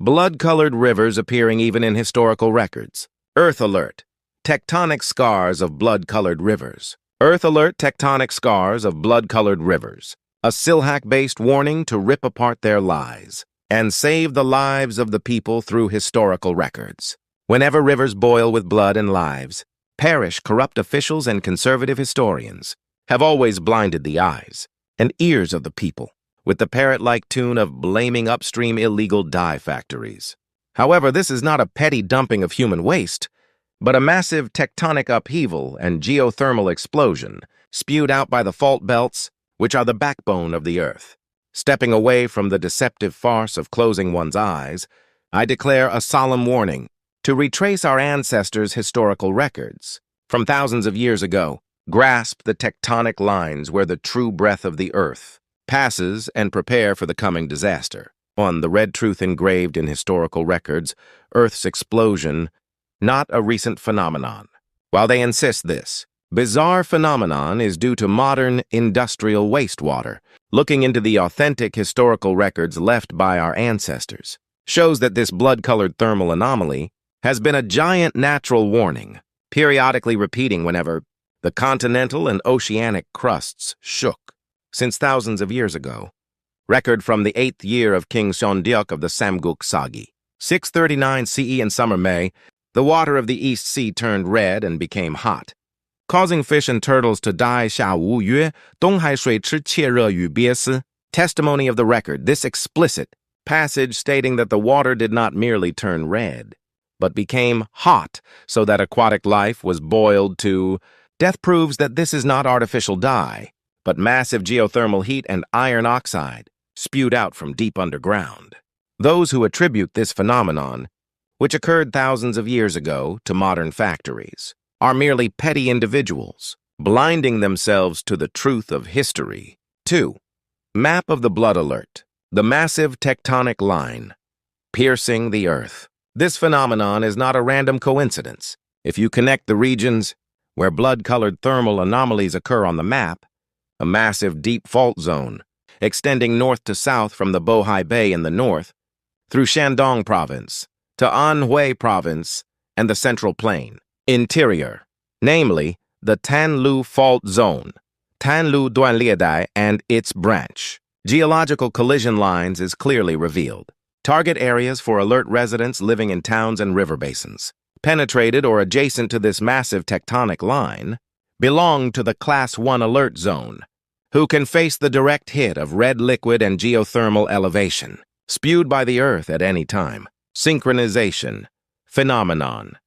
Blood-colored rivers appearing even in historical records. Earth alert. Tectonic scars of blood-colored rivers. Earth alert, tectonic scars of blood-colored rivers. A Silhak-based warning to rip apart their lies and save the lives of the people through historical records. Whenever rivers boil with blood and lives, perish corrupt officials and conservative historians have always blinded the eyes and ears of the people with the parrot-like tune of blaming upstream illegal dye factories. However, this is not a petty dumping of human waste, but a massive tectonic upheaval and geothermal explosion spewed out by the fault belts, which are the backbone of the Earth. Stepping away from the deceptive farce of closing one's eyes, I declare a solemn warning to retrace our ancestors' historical records. From thousands of years ago, grasp the tectonic lines where the true breath of the Earth passes and prepare for the coming disaster. On the red truth engraved in historical records, Earth's explosion, not a recent phenomenon. While they insist this bizarre phenomenon is due to modern industrial wastewater, looking into the authentic historical records left by our ancestors shows that this blood-colored thermal anomaly has been a giant natural warning, periodically repeating whenever the continental and oceanic crusts shook. Since thousands of years ago. Record from the 8th year of King Samguk of the Samguk Sagi. 639 CE in summer May, the water of the East Sea turned red and became hot, causing fish and turtles to die. 下无曰东海水吃切热与鳖丝. Testimony of the record, this explicit passage stating that the water did not merely turn red, but became hot so that aquatic life was boiled to death proves that this is not artificial dye, but massive geothermal heat and iron oxide spewed out from deep underground. Those who attribute this phenomenon, which occurred thousands of years ago, to modern factories, are merely petty individuals, blinding themselves to the truth of history. 2. Map of the blood alert. The massive tectonic line, piercing the Earth. This phenomenon is not a random coincidence. If you connect the regions where blood-colored thermal anomalies occur on the map, a massive deep fault zone, extending north to south from the Bohai Bay in the north, through Shandong Province, to Anhui Province, and the Central Plain. Interior, namely, the Tanlu Fault Zone, Tanlu Duanliedai and its branch. Geological collision lines is clearly revealed. Target areas for alert residents living in towns and river basins, penetrated or adjacent to this massive tectonic line, belong to the Class 1 alert zone, who can face the direct hit of red liquid and geothermal elevation, spewed by the Earth at any time. Synchronization. Phenomenon.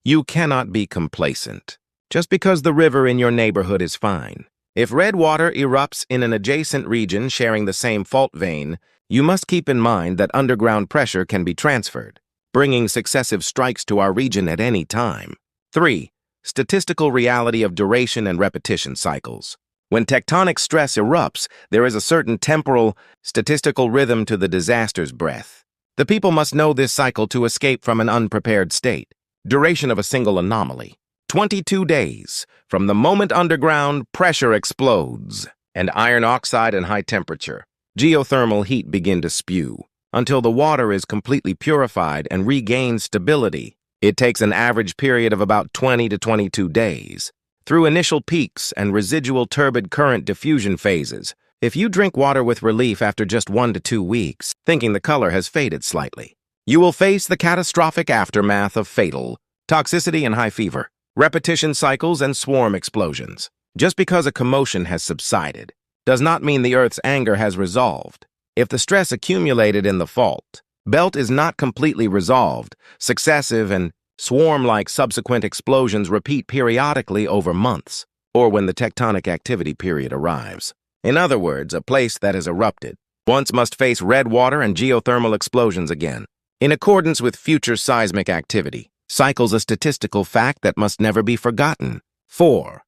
You cannot be complacent, just because the river in your neighborhood is fine. If red water erupts in an adjacent region sharing the same fault vein, you must keep in mind that underground pressure can be transferred, bringing successive strikes to our region at any time. 3. Statistical reality of duration and repetition cycles. When tectonic stress erupts, there is a certain temporal, statistical rhythm to the disaster's breath. The people must know this cycle to escape from an unprepared state. Duration of a single anomaly. 22 days, from the moment underground pressure explodes, and iron oxide and high temperature, geothermal heat begin to spew, until the water is completely purified and regains stability. It takes an average period of about 20 to 22 days. Through initial peaks and residual turbid current diffusion phases, if you drink water with relief after just 1 to 2 weeks, thinking the color has faded slightly, you will face the catastrophic aftermath of fatal toxicity and high fever, repetition cycles, and swarm explosions. Just because a commotion has subsided does not mean the Earth's anger has resolved. If the stress accumulated in the fault belt is not completely resolved, successive and swarm-like subsequent explosions repeat periodically over months, or when the tectonic activity period arrives. In other words, a place that has erupted once must face red water and geothermal explosions again. In accordance with future seismic activity, cycles a statistical fact that must never be forgotten. 4.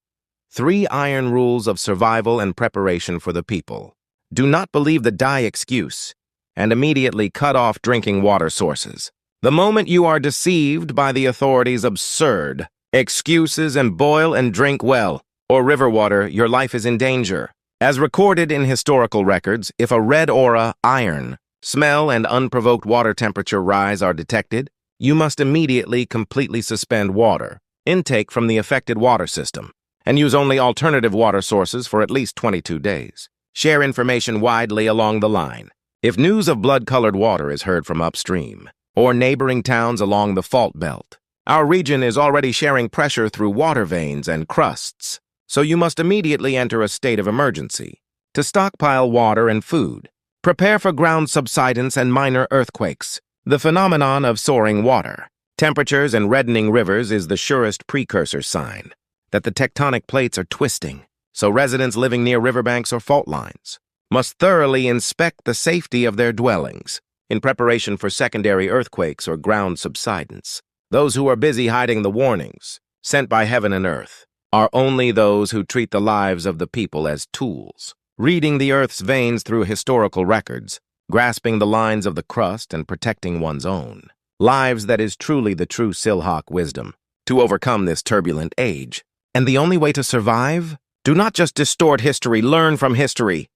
3 iron rules of survival and preparation for the people. Do not believe the dye excuse and immediately cut off drinking water sources. The moment you are deceived by the authorities' absurd excuses and boil and drink well, or river water, your life is in danger. As recorded in historical records, if a red aura, iron, smell, and unprovoked water temperature rise are detected, you must immediately completely suspend water intake from the affected water system and use only alternative water sources for at least 22 days. Share information widely along the line. If news of blood-colored water is heard from upstream or neighboring towns along the fault belt, our region is already sharing pressure through water veins and crusts, so you must immediately enter a state of emergency to stockpile water and food. Prepare for ground subsidence and minor earthquakes. The phenomenon of soaring water, temperatures, and reddening rivers is the surest precursor sign that the tectonic plates are twisting, so residents living near riverbanks or fault lines must thoroughly inspect the safety of their dwellings in preparation for secondary earthquakes or ground subsidence. Those who are busy hiding the warnings sent by heaven and earth are only those who treat the lives of the people as tools, reading the earth's veins through historical records, grasping the lines of the crust and protecting one's own lives. That is truly the true Silhak wisdom to overcome this turbulent age. And the only way to survive? Do not just distort history, learn from history.